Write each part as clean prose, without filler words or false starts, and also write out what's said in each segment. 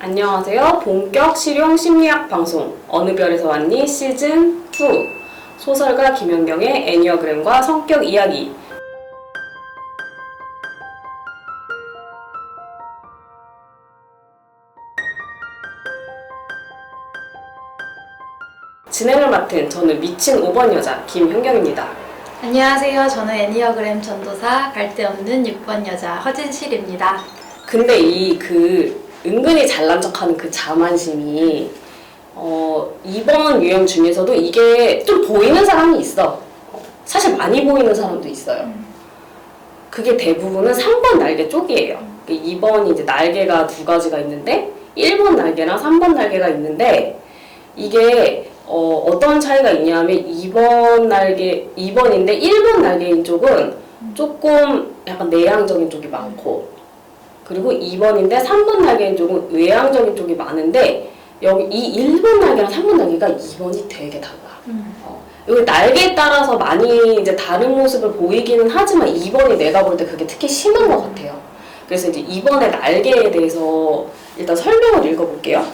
안녕하세요. 본격 실용 심리학 방송 어느 별에서 왔니 시즌 2 소설가 김연경의 애니어그램과 성격 이야기. 진행을 맡은 저는 미친 5번 여자 김현경입니다. 안녕하세요. 저는 애니어그램 전도사 갈데없는 6번 여자 허진실입니다. 근데 은근히 잘난 척하는 그 자만심이 이번 유형 중에서도 이게 좀 보이는 사람이 있어. 사실 많이 보이는 사람도 있어요. 그게 대부분은 3번 날개 쪽이에요. 2번이 이제 날개가 두 가지가 있는데 1번 날개랑 3번 날개가 있는데 이게 어떤 차이가 있냐면 2번인데 1번 날개인 쪽은 조금 약간 내향적인 쪽이 많고, 그리고 2번인데 3번 날개인 쪽은 외향적인 쪽이 많은데, 여기 이 1번 날개랑 3번 날개가 2번이 되게 달라. 여기 날개에 따라서 많이 이제 다른 모습을 보이기는 하지만 2번이 내가 볼 때 그게 특히 심한 것 같아요. 그래서 이제 2번의 날개에 대해서 일단 설명을 읽어볼게요.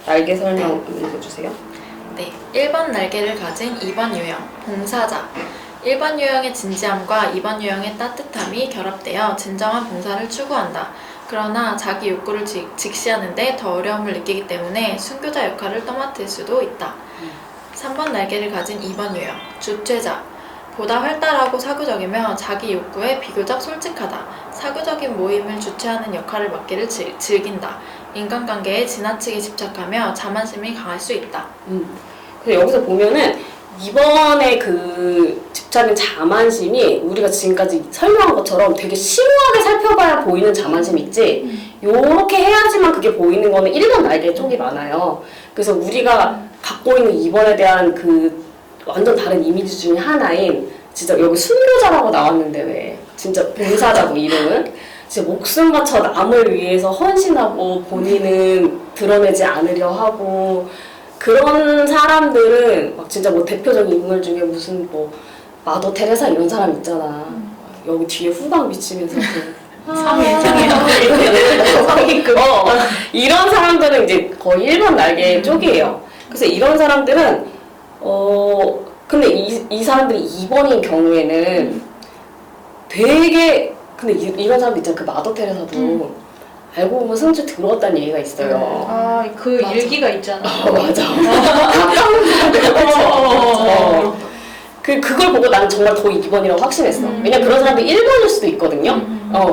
날개 설명 읽어주세요. 네, 1번 날개를 가진 2번 유형, 봉사자. 1번 유형의 진지함과 2번 유형의 따뜻함이 결합되어 진정한 봉사를 추구한다. 그러나 자기 욕구를 직시하는데 더 어려움을 느끼기 때문에 순교자 역할을 떠맡을 수도 있다. 3번 날개를 가진 2번 유형, 주최자. 보다 활달하고 사교적이며 자기 욕구에 비교적 솔직하다. 사교적인 모임을 주최하는 역할을 맡기를 즐긴다. 인간관계에 지나치게 집착하며 자만심이 강할 수 있다. 그래서 여기서 보면은 이번에 그 집착인 자만심이 우리가 지금까지 설명한 것처럼 되게 심오하게 살펴봐야 보이는 자만심 있지, 요렇게 해야지만 그게 보이는 거는 1번 날개 쪽이 많아요. 그래서 우리가 갖고 있는 2번에 대한 그 완전 다른 이미지 중에 하나인, 진짜 여기 순교자라고 나왔는데 왜 진짜 봉사자고 이름은 진짜 목숨 바쳐 남을 위해서 헌신하고 본인은 드러내지 않으려 하고, 그런 사람들은 막 진짜 뭐 대표적인 인물 중에 무슨 뭐 마더 테레사 이런 사람 있잖아. 여기 뒤에 후광 비치면서 성인급 이런 사람들은 이제 거의 1번 날개 쪽이에요. 그래서 이런 사람들은 근데 이 사람들이 2번인 경우에는 되게, 근데 이런 사람들 있잖아. 그 마더 테레사도 알고 보면 승주 들어왔다는 얘기가 있어요. 아, 그 맞아. 일기가 있잖아. 맞아. 그걸 보고 나는 정말 더 2번이라고 확신했어. 왜냐면 그런 사람들이 1번일 수도 있거든요.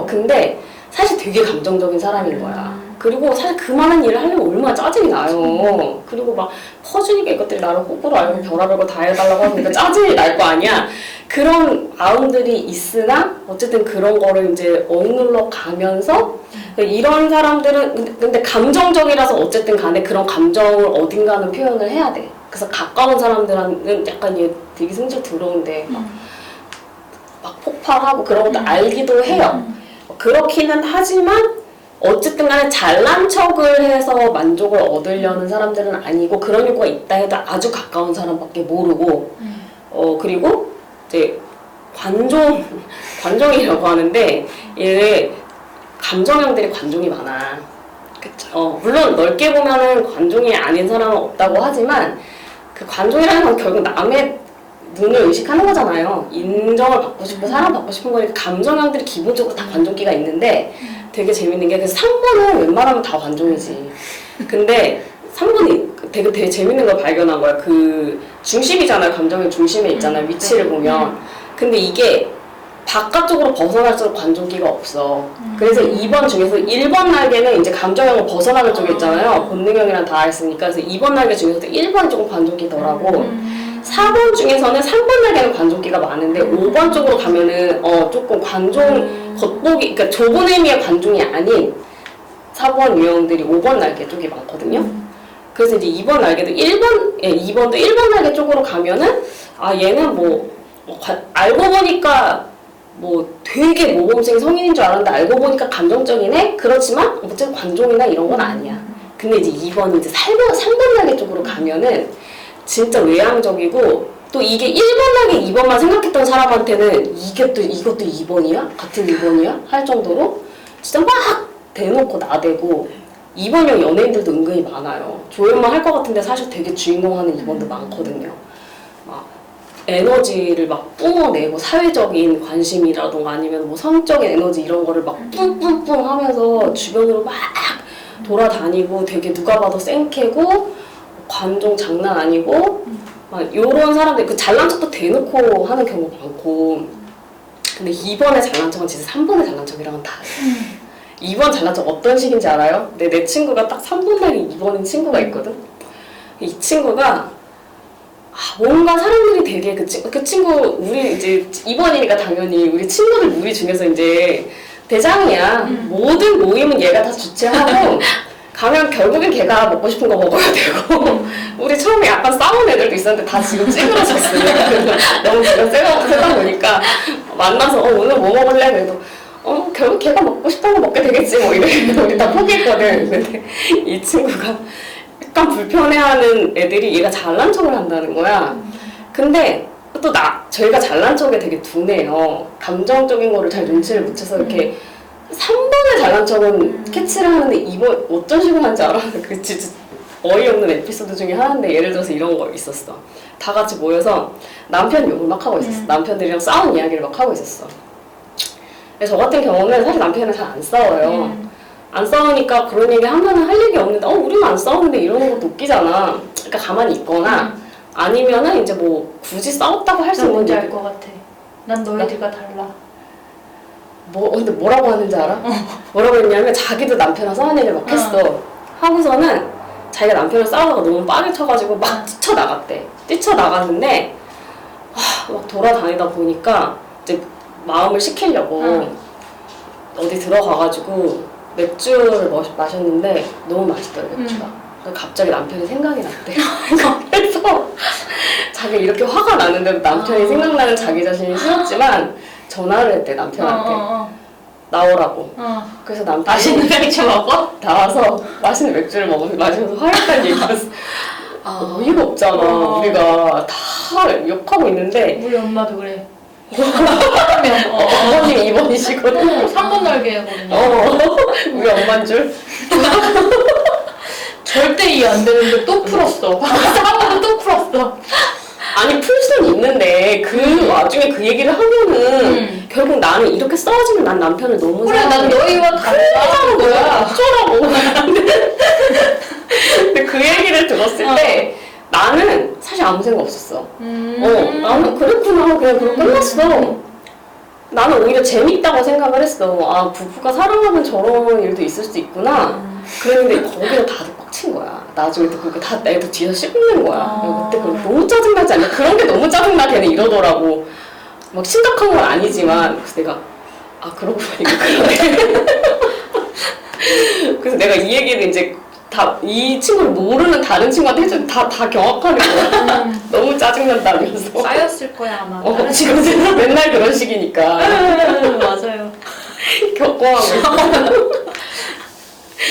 근데 사실 되게 감정적인 사람인 거야. 그리고 사실 그 많은 일을 하려면 얼마나 짜증이 나요. 그리고 막 퍼주니까 이것들이 나를 거꾸로 알고 별의별 거 다 해달라고 하니까 짜증이 날 거 아니야. 그런 마음들이 있으나 어쨌든 그런 거를 이제 억눌러 가면서, 이런 사람들은 근데 감정적이라서 어쨌든 간에 그런 감정을 어딘가는 표현을 해야 돼. 그래서 가까운 사람들은 약간 얘 되게 성질 더러운데 막 폭발하고 그런 것도 알기도 해요. 그렇기는 하지만 어쨌든 간에 잘난 척을 해서 만족을 얻으려는 사람들은 아니고, 그런 욕구가 있다 해도 아주 가까운 사람밖에 모르고, 그리고 이제 관종이라고 하는데, 얘 감정형들이 관종이 많아. 그쵸. 물론 넓게 보면은 관종이 아닌 사람은 없다고 하지만, 그 관종이라는 건 결국 남의 눈을 의식하는 거잖아요. 인정을 받고 싶고 사랑받고 싶은 거니까 감정형들이 기본적으로 다 관종기가 있는데, 되게 재밌는 게, 그래서 3번은 웬만하면 다 관종이지. 근데 3번이 되게 재밌는 걸 발견한 거야. 그 중심이잖아요. 감정의 중심에 있잖아요. 위치를 보면. 근데 이게 바깥쪽으로 벗어날수록 관종기가 없어. 그래서 2번 중에서 1번 날개는 이제 감정형을 벗어나는 쪽에 있잖아요. 본능형이랑 다 했으니까. 그래서 2번 날개 중에서도 1번이 조금 관종기 덜하고, 4번 중에서는 3번 날개는 관종기가 많은데 5번 쪽으로 가면은 조금 관종 겉보기, 그러니까 좁은 의미의 관종이 아닌 4번 유형들이 5번 날개 쪽이 많거든요. 그래서 이제 2번 날개도 2번도 1번 날개 쪽으로 가면은 얘는 알고 보니까 되게 모범생 성인인 줄 알았는데 알고 보니까 감정적이네? 그렇지만 어쨌든 관종이나 이런 건 아니야. 근데 이제 2번이 이제 3번 날개 쪽으로 가면은 진짜 외향적이고, 또 이게 1번 날개 2번만 생각했던 사람한테는 이것도 2번이야? 같은 2번이야? 할 정도로 진짜 막 대놓고 나대고, 2번형 연예인들도 은근히 많아요. 조연만 할 것 같은데 사실 되게 주인공 하는 2번도 많거든요. 막 에너지를 막 뿜어내고 사회적인 관심이라던가 아니면 뭐 성적인 에너지 이런 거를 막 뿜뿜뿜 하면서 주변으로 막 돌아다니고 되게 누가 봐도 쌩캐고 관종 장난 아니고 막 요런 사람들 그 잘난 척도 대놓고 하는 경우가 많고 근데 2번의 잘난 척은 진짜 3번의 잘난 척이랑은 다르요 2번 잘난 척 어떤 식인지 알아요? 내 친구가 딱 3번 날이 2번인 친구가 있거든? 이 친구가 뭔가 사람들이 되게 그 친구 우리 이제 2번이니까 당연히 우리 친구들 무리 중에서 이제 대장이야. 모든 모임은 얘가 다 주최하고 가면 결국엔 걔가 먹고 싶은 거 먹어야 되고 우리 처음에 약간 싸운 애들도 있었는데 다 지금 찌그러졌어요. 너무 제가 세다 보니까 만나서 오늘 뭐 먹을래? 그래도 결국 걔가 먹고 싶은 거 먹게 되겠지 뭐 이래 우리 다 포기했거든. 근데 이 친구가 약간 불편해하는 애들이 얘가 잘난 척을 한다는 거야. 근데 또 저희가 잘난 척에 되게 둔해요. 감정적인 거를 잘 눈치를 못 채서 이렇게 3번의 잘난 척은 캐치를 하는데 2번 어떤 식으로 하는지 알아? 그 진짜 어이없는 에피소드 중에 하나인데 예를 들어서 이런 거 있었어. 다 같이 모여서 남편 욕을 막 하고 있었어. 남편들이랑 싸운 이야기를 막 하고 있었어. 근데 저 같은 경우는 사실 남편이랑 잘 안 싸워요. 안 싸우니까 그런 얘기 하면은 할 얘기 없는데 우리는 안 싸우는데 이러는 것도 웃기잖아. 그러니까 가만히 있거나 아니면은 이제 뭐 굳이 싸웠다고 할 수 난 있는 뭔지 얘기. 알 것 같아. 난 너희들과 달라. 근데 뭐라고 하는지 알아? 뭐라고 했냐면 자기도 남편이랑 싸운 얘기를 막 했어. 하고서는 자기가 남편이랑 싸우다가 너무 빡을 쳐가지고 막 뛰쳐나갔대. 뛰쳐나갔는데 막 돌아다니다 보니까 이제 마음을 식히려고 어디 들어가가지고 맥주를 마셨는데 너무 맛있더래 맥주가. 그래서 갑자기 남편이 생각이 났대. 그래서 자기가 이렇게 화가 나는데도 남편이 생각나는 자기 자신이 싫었지만 전화를 했대 남편한테. 나오라고. 그래서 남편이 맛있는 맥주 먹어? 나와서 맛있는 맥주를 마시면서 화했다는 얘기였어. 어이가 없잖아. 우리가 다 욕하고 있는데 우리 엄마도 그래. 어머님 2번이시거든. 3번 날개거든요. 우리 엄마인 줄. 절대 이해 안 되는데 또 풀었어. 3번도 또 풀었어. 아니 풀 수는 있는데 그 와중에 그 얘기를 하면은 결국 나는 이렇게 싸워지면 난 남편을 너무 그래, 난 너희와 달라는 거야. 어쩌라고. 근데 그 얘기를 들었을 때 나는 사실 아무 생각 없었어. 나는 그랬구나 그냥 그렇게 끝났어. 나는 오히려 재밌다고 생각을 했어. 부부가 사랑하면 저런 일도 있을 수 있구나. 그랬는데 거기서 다들 빡친 거야. 나중에 듣고 다 애도 뒤에서 씹는 거야. 그때 너무 짜증나지 않냐? 그런 게 너무 짜증나 걔는 이러더라고. 막 심각한 건 아니지만 그래서 내가 그러고 보니까 그러네. 그래서 내가 이 얘기를 이제 이 친구를 모르는 다른 친구한테 해주면 다 경악하는 거야. 너무 짜증난다면서. 쌓였을 거야 아마. 지금 맨날 그런 식이니까. 맞아요. 겪어하고 있어.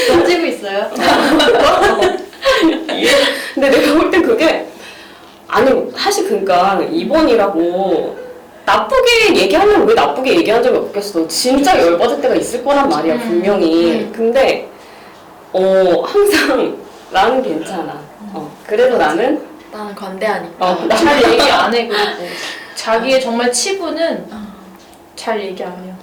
가지고 있어요. 근데 내가 볼 땐 그게 사실 그러니까 2번이라고 나쁘게 얘기하면 왜 나쁘게 얘기한 적이 없겠어. 진짜 열받을 때가 있을 거란 말이야 분명히. 근데 항상 나는 괜찮아. 그래도 나는 관대하니까. 잘 얘기 안 해. 그리고 자기의 정말 치부는 잘 얘기 안 해요.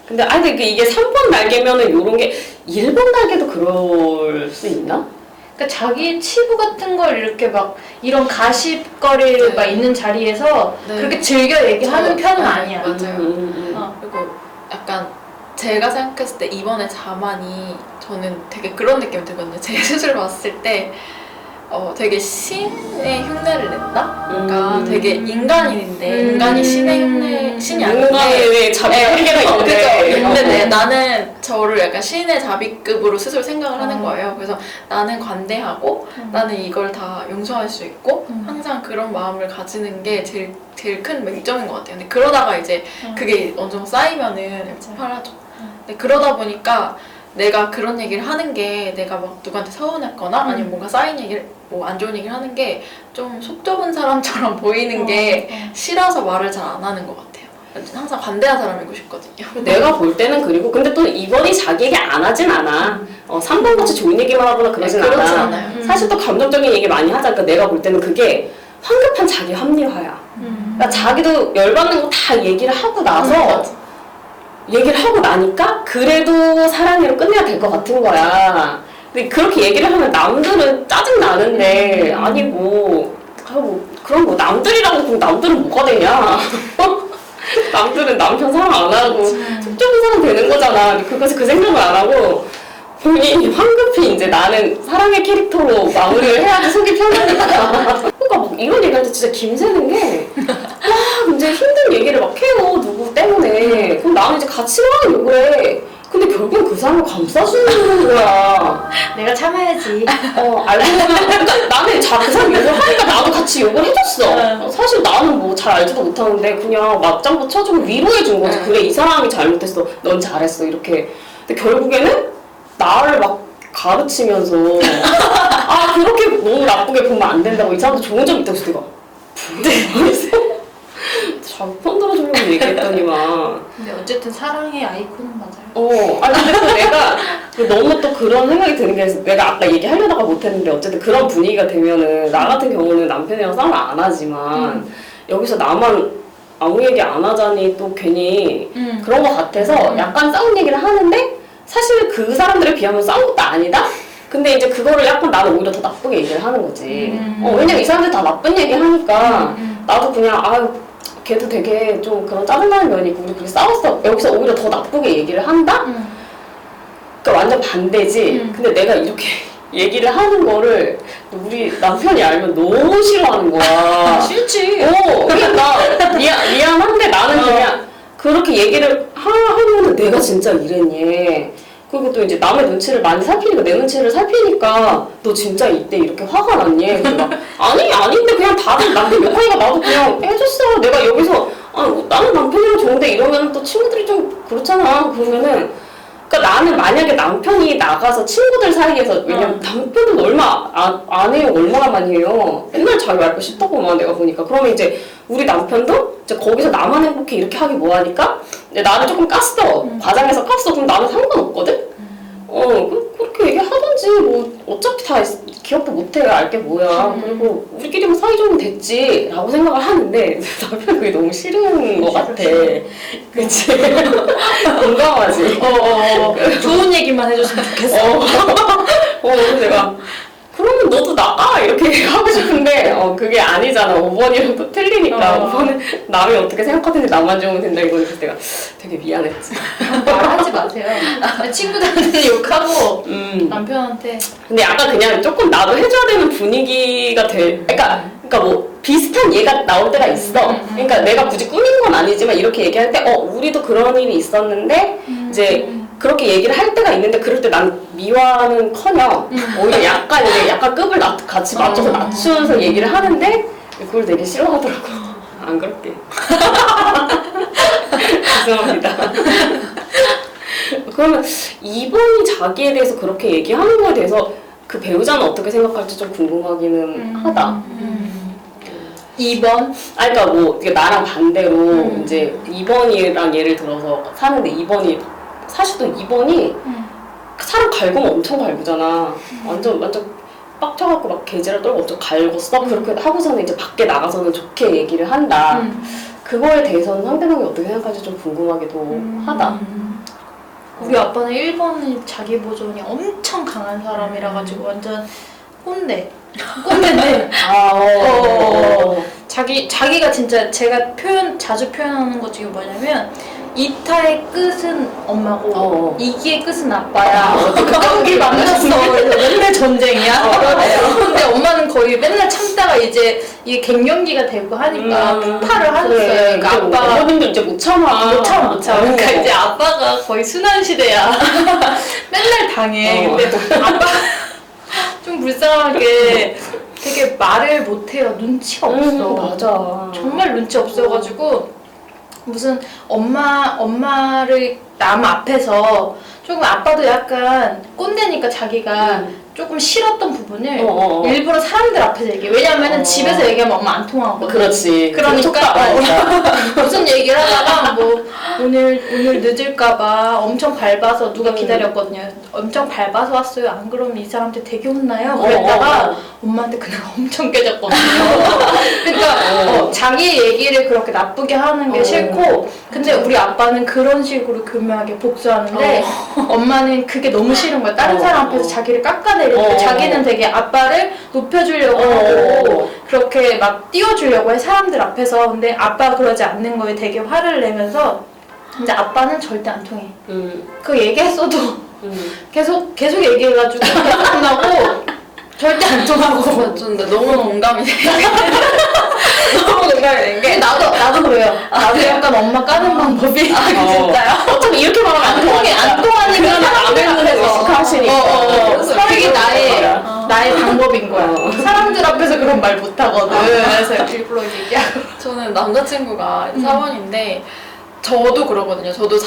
근데 이게 3번 날개면은 요런 게 1번 날개도 그럴 수 있나? 그러니까 자기의 치부 같은 걸 이렇게 막 이런 가십거리가 있는 자리에서 그렇게 즐겨 얘기하는 편은 아니야. 맞아요. 그리고 약간 제가 생각했을 때 이번에 자만이 저는 되게 그런 느낌이 들거든요. 제 스스로 봤을 때 되게 신의 흉내를 낸다? 그러니까 되게 인간인데 인간이 신의 흉내, 신이 아닌데 인간의 자비 한계가 있는데 근데 나는 저를 약간 신의 자비급으로 스스로 생각을 하는 거예요. 그래서 나는 관대하고 나는 이걸 다 용서할 수 있고 항상 그런 마음을 가지는 게 제일 큰 맹점인 것 같아요. 근데 그러다가 이제 그게 어느 정도 쌓이면은 폭발하죠. 근데 그러다 보니까 내가 그런 얘기를 하는 게 내가 막 누구한테 서운했거나 아니면 뭔가 쌓인 얘기를 뭐 안 좋은 얘기를 하는 게 좀 속 좁은 사람처럼 보이는 게 싫어서 말을 잘 안 하는 것 같아요. 항상 관대한 사람이고 싶거든요. 내가 볼 때는 그리고 근데 또 2번이 자기 얘기 안 하진 않아. 3번 같이 좋은 얘기만 하거나 그러진 그렇진 않아. 않아요. 사실 또 감정적인 얘기 많이 하자. 그러니까 내가 볼 때는 그게 황급한 자기 합리화야. 그러니까 자기도 열받는 거 다 얘기를 하고 나서 맞아. 얘기를 하고 나니까 그래도 사랑으로 끝내야 될 것 같은 거야. 근데 그렇게 얘기를 하면 남들은 짜증 나는데 아니 뭐 그럼 뭐 남들이라고 그럼 남들은 뭐가 되냐? 남들은 남편 사랑 안 하고 속 좁은 사람 되는 거잖아. 그것을 그 생각을 안 하고 본인이 황급히 이제 나는 사랑의 캐릭터로 마무리를 해야지 속이 편하니까. 그러니까 막 이런 얘기할 때 진짜 김새는 게 막 이제 힘든 얘기를 막 해요. 누구 때문에. 그럼 나는 이제 같이 막 욕을 해. 근데 결국엔 그 사람을 감싸주는 거야. 내가 참아야지. 알고 보면 그러니까 나는 그 사람 욕을 하니까 나도 같이 욕을 해줬어. 사실 나는 뭐 잘 알지도 못하는데 그냥 맞장구 쳐주고 위로해 준 거지. 그래 이 사람이 잘못했어. 넌 잘했어. 이렇게. 근데 결국에는 나를 막 가르치면서 그렇게 너무 나쁘게 보면 안 된다고 이 사람도 좋은 점 있다고 해서 내가 근데 자꾸 편 들어주려고 얘기했더니만 근데 어쨌든 사랑의 아이콘은 맞아요. 아니 근데 또 내가 너무 또 그런 생각이 드는 게 내가 아까 얘기하려다가 못했는데 어쨌든 그런 분위기가 되면은 나 같은 경우는 남편이랑 싸움을 안 하지만 여기서 나만 아무 얘기 안 하자니 또 괜히 그런 것 같아서 약간 싸움 얘기를 하는데 사실 그 사람들에 비하면 싸운 것도 아니다? 근데 이제 그거를 약간 나는 오히려 더 나쁘게 얘기를 하는 거지. 왜냐면 이 사람들 다 나쁜 얘기 하니까 나도 그냥 걔도 되게 좀 그런 짜증나는 면이 있고 우리 그렇게 싸웠어. 여기서 오히려 더 나쁘게 얘기를 한다? 그러니까 완전 반대지. 근데 내가 이렇게 얘기를 하는 거를 우리 남편이 알면 너무 싫어하는 거야. 싫지. 그러니까 미안한데 나는 그냥 그렇게 얘기를 하면은 내가 진짜 이랬니? 그리고 또 이제 남의 눈치를 많이 살피니까 내 눈치를 살피니까 너 진짜 이때 이렇게 화가 났니? 그래서 아닌데 그냥 다들 남편 욕하니까 나도 그냥 해줬어. 내가 여기서 나는 남편이랑 좋은데 이러면 또 친구들이 좀 그렇잖아. 그러면은 그러니까 나는 만약에 남편이 나가서 친구들 사이에서 왜냐면 남편은 얼마 안 해요. 얼마나 많이 해요. 맨날 자기 와이프 싫다고만 내가 보니까 그러면 이제 우리 남편도 이제 거기서 나만 행복해 이렇게 하기 뭐하니까 이제 나를 조금 깠어. 과장해서 깠어. 그럼 나는 상관없거든? 그렇게 얘기하던지 뭐 어차피 다 기억도 못해. 알게 뭐야. 그리고 우리끼리만 사이좋으면 됐지 라고 생각을 하는데 남편이 그게 너무 싫은 것 같아. 그치? 공감하지? 좋은 얘기만 해줬으면 좋겠어. 그래서 내가 그러면 너도 나가 이렇게 하고 싶은데 그게 아니잖아. 5번이랑 또 틀리니까 5번은 남이 어떻게 생각하든지 나만 좋으면 된다 이거는. 그래서 내가 되게 미안했지. 말하지 마세요. 친구들한테 욕하고 남편한테. 근데 약간 그냥 조금 나도 해줘야 되는 분위기가 그러니까 뭐 비슷한 얘가 나올 때가 있어. 그러니까 내가 굳이 꾸민 건 아니지만 이렇게 얘기할 때 우리도 그런 일이 있었는데 이제 그렇게 얘기를 할 때가 있는데 그럴 때 난 미화는커녕 오히려 약간 급을 같이 맞춰서 낮추면서 얘기를 하는데 그걸 되게 싫어하더라고. 안 그럴게. 죄송합니다. 그러면 2번이 자기에 대해서 그렇게 얘기하는 거에 대해서 그 배우자는 어떻게 생각할지 좀 궁금하기는 하다. 2번? 그러니까 뭐 나랑 반대로 이제 2번이랑 예를 들어서 사는데 2번이 사실 또 2번이 사람 갈구면 엄청 갈구잖아. 완전 빡쳐갖고 막 개지랄 떨고 엄청 갈궜어. 그렇게 하고서는 이제 밖에 나가서는 좋게 얘기를 한다. 그거에 대해서는 상대방이 어떻게 생각할지 좀 궁금하기도 하다. 우리 아빠는 1번이 자기 보존이 엄청 강한 사람이라 가지고 완전 꼰대인데 자기가 진짜 제가 자주 표현하는 것 중에 뭐냐면 이타의 끝은 엄마고 이기의 끝은 아빠야. 우리 만났어. 맨날 전쟁이야. 근데 엄마는 거의 맨날 참다가 이제 이게 갱년기가 되고 하니까 폭발을 하셨어요. 그러니까 아빠가 어머님도 이제 못 참아. 못 참아. 그러니까 이제 아빠가 거의 순환 시대야. 맨날 당해. 근데 아빠 좀 불쌍하게 되게 말을 못해요. 눈치가 없어. 맞아. 정말 눈치 없어가지고 무슨 엄마를 남 앞에서 좀 조금 아빠도 약간 꼰대니까 자기가 조금 싫었던 부분을 일부러 사람들 앞에서 얘기해. 왜냐면은 집에서 얘기하면 엄마 안 통하거든. 그렇지. 그러니까 무슨 얘기를 하다가 뭐 오늘 늦을까봐 엄청 밟아서 누가 기다렸거든요. 엄청 밟아서 왔어요. 안 그러면 이 사람한테 되게 혼나요. 그랬다가 엄마한테 그날 엄청 깨졌거든요. 그러니까 자기 얘기를 그렇게 나쁘게 하는 게 싫고, 근데 우리 아빠는 그런 식으로 교묘하게 복수하는데 엄마는 그게 너무 싫은 거야. 다른 사람 앞에서 자기를 깎아내리는데 자기는 되게 아빠를 높여주려고 하고 그렇게 막 띄워주려고 해, 사람들 앞에서. 근데 아빠가 그러지 않는 거에 되게 화를 내면서, 근데 아빠는 절대 안 통해. 그거 얘기했어도 계속 얘기해가지고 계속 혼나고 절대 안 통하고. 좀 너무 공감이 돼. 너무 공감이 된 게. 나도 그래요. 나도 약간 엄마 까는 방법이. 진짜요? 어차피 이렇게 말하면 안 통하니까 사람들 앞에서 하시니까. 그게 나의 방법인 거야. 사람들 앞에서 그런 말 못하거든. 그래서 일부러 얘기하고. 저는 남자친구가 사원인데 저도 그러거든요. 저도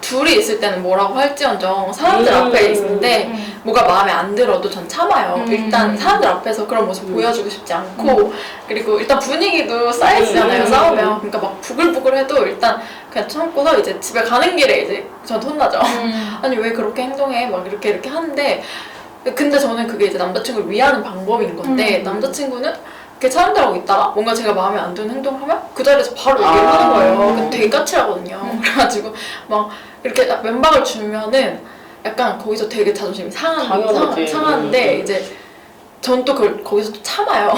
둘이 있을 때는 뭐라고 할지언정 사람들 앞에 있는데 뭐가 마음에 안 들어도 전 참아요. 일단 사람들 앞에서 그런 모습 보여주고 싶지 않고, 그리고 일단 분위기도 쌓이잖아요. 싸우면. 그러니까 막 부글부글해도 일단 그냥 참고서 이제 집에 가는 길에 이제 저한테 혼나죠. 아니 왜 그렇게 행동해? 막 이렇게 하는데, 근데 저는 그게 이제 남자친구를 위하는 방법인 건데 남자친구는 이렇게 사람들하고 있다가 뭔가 제가 마음에 안 드는 행동을 하면 그 자리에서 바로 얘기를 하는 거예요. 되게 까칠하거든요. 그래가지고 막 이렇게 면박을 주면은 약간 거기서 되게 자존심이 상하는데 이제 전 또 그걸 거기서 또 참아요.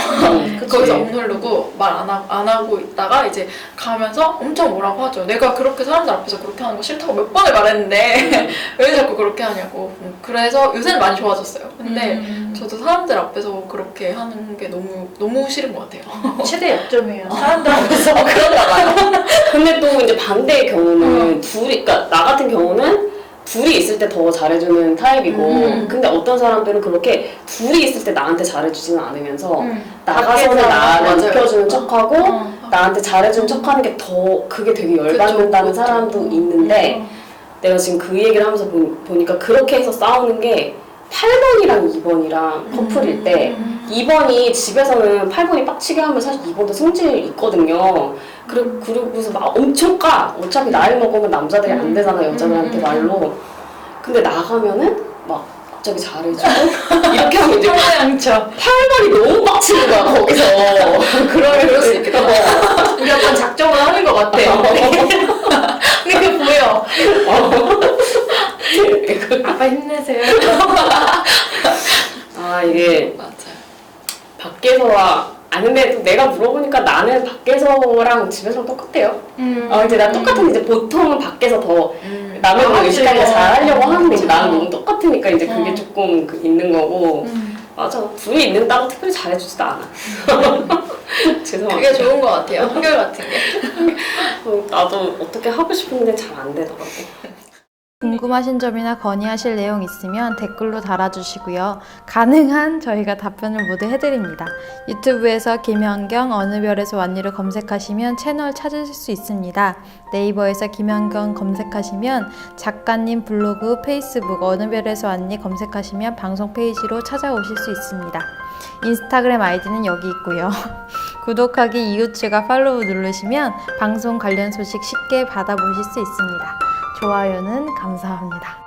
거기서 억누르고 말 안 하고 있다가 이제 가면서 엄청 뭐라고 하죠. 내가 그렇게 사람들 앞에서 그렇게 하는 거 싫다고 몇 번을 말했는데 왜 자꾸 그렇게 하냐고. 그래서 요새는 많이 좋아졌어요. 근데 저도 사람들 앞에서 그렇게 하는 게 너무 싫은 것 같아요. 최대 약점이에요. 사람들 앞에서. 그런가 봐요. 근데 또 이제 반대의 경우는 그러니까 나 같은 경우는 둘이 있을 때 더 잘해주는 타입이고, 근데 어떤 사람들은 그렇게 둘이 있을 때 나한테 잘해주지는 않으면서 나가서는 나를 높여주는 척하고 나한테 잘해주는 척하는 게 더 그게 되게 열받는다는 사람도 있는데, 내가 지금 그 얘기를 하면서 보니까 그렇게 해서 싸우는 게 8번이랑 2번이랑 커플일 때 2번이 집에서는 8번이 빡치게 하면 사실 2번도 성질이 있거든요. 그러고서 막 엄청 까. 어차피 나이 먹으면 남자들이 안 되잖아, 여자들한테 말로. 근데 나가면은 막 갑자기 잘해주고 이렇게 하면 이제 양쳐. 8번이 너무 빡치는 거야, 거기서. 그럴 수 있겠다. 우리 약간 작정을 하는 것 같아. 근데 그게 보여. 아빠 힘내세요. 아, 이게 맞아요. 밖에서와 근데 또 내가 물어보니까 나는 밖에서랑 집에서랑 똑같대요. 이제 난 똑같은 이제 보통은 밖에서 더 남의 걸 의식하니까 잘 하려고 하는데 이제 나는 너무 똑같으니까 이제 그게 조금 있는 거고. 맞아. 둘이 있는다고 특별히 잘해주지도 않아. 죄송합니다. 그게 좋은 것 같아요. 한결 같은 게. 나도 어떻게 하고 싶은데 잘 안 되더라고. 궁금하신 점이나 건의하실 내용 있으면 댓글로 달아주시고요. 가능한 저희가 답변을 모두 해드립니다. 유튜브에서 김현경 어느 별에서 왔니를 검색하시면 채널 찾으실 수 있습니다. 네이버에서 김현경 검색하시면 작가님 블로그, 페이스북 어느 별에서 왔니 검색하시면 방송 페이지로 찾아오실 수 있습니다. 인스타그램 아이디는 여기 있고요. 구독하기, 이웃과 팔로우 누르시면 방송 관련 소식 쉽게 받아보실 수 있습니다. 좋아요는 감사합니다.